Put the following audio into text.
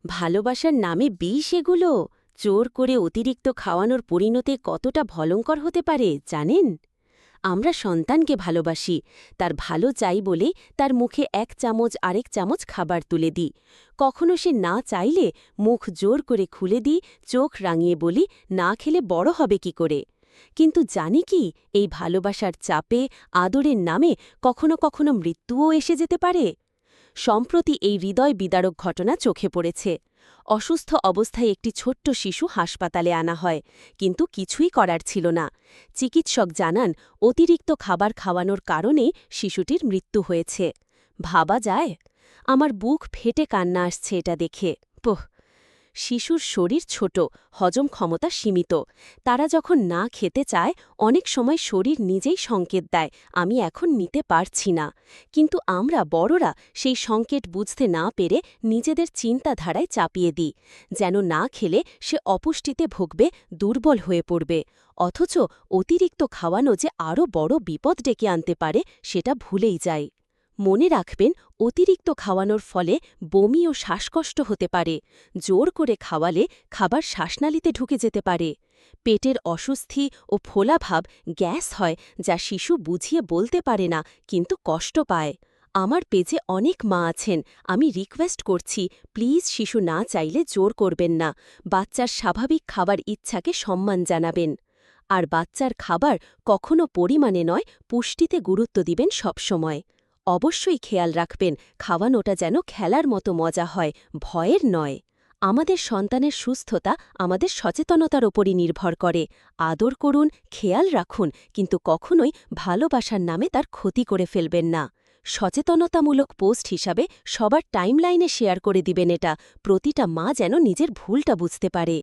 ভালোবাসার নামে বিষ এগুলো জোর করে অতিরিক্ত খাওয়ানোর পরিণতি কতটা ভয়ঙ্কর হতে পারে জানেন? আমরা সন্তানকে ভালোবাসি, তার ভালো চাই বলে তার মুখে এক চামচ আরেক চামচ খাবার তুলে দিই। কখনো সে না চাইলে মুখ জোর করে খুলে দিই, চোখ রাঙিয়ে বলি না খেলে বড় হবে কি করে। কিন্তু জানি কি, এই ভালোবাসার চাপে, আদরের নামে কখনো কখনো মৃত্যুও এসে যেতে পারে। সম্প্রতি এই হৃদয় বিদারক ঘটনা চোখে পড়েছে। অসুস্থ অবস্থায় একটি ছোট্ট শিশু হাসপাতালে আনা হয়, কিন্তু কিছুই করার ছিল না। চিকিৎসক জানান অতিরিক্ত খাবার খাওয়ানোর কারণে শিশুটির মৃত্যু হয়েছে। ভাবা যায়? আমার বুক ফেটে কান্না আসছে এটা দেখে। শিশুর শরীর ছোট, হজম ক্ষমতা সীমিত। তারা যখন না খেতে চায়, অনেক সময় শরীর নিজেই সংকেত দেয় আমি এখন নিতে পারছি না। কিন্তু আমরা বড়রা সেই সংকেত বুঝতে না পেরে নিজেদের চিন্তাধারায় চাপিয়ে দিই, যেন না খেলে সে অপুষ্টিতে ভুগবে, দুর্বল হয়ে পড়বে। অথচ অতিরিক্ত খাওয়ানো যে আরও বড় বিপদ ডেকে আনতে পারে সেটা ভুলেই যায়। মনে রাখবেন, অতিরিক্ত খাওয়ানোর ফলে বমি ও শ্বাসকষ্ট হতে পারে। জোর করে খাওয়ালে খাবার শ্বাসনালীতে ঢুকে যেতে পারে। পেটের অস্বস্তি ও ফোলাভাব গ্যাস হয়, যা শিশু বুঝিয়ে বলতে পারে না, কিন্তু কষ্ট পায়। আমার পেজে অনেক মা আছেন, আমি রিকোয়েস্ট করছি প্লিজ শিশু না চাইলে জোর করবেন না। বাচ্চার স্বাভাবিক খাবার ইচ্ছাকে সম্মান জানাবেন। আর বাচ্চার খাবার কখনো পরিমাণে নয়, পুষ্টিতে গুরুত্ব দিবেন সবসময়। অবশ্যই খেয়াল রাখবেন খাওয়ানোটা যেন খেলার মতো মজা হয়, ভয়ের নয়। আমাদের সন্তানের সুস্থতা আমাদের সচেতনতার ওপরই নির্ভর করে। আদর করুন, খেয়াল রাখুন, কিন্তু কখনোই ভালোবাসার নামে তার ক্ষতি করে ফেলবেন না। সচেতনতামূলক পোস্ট হিসাবে সবার টাইমলাইনে শেয়ার করে দিবেন এটা, প্রতিটা মা যেন নিজের ভুলটা বুঝতে পারে।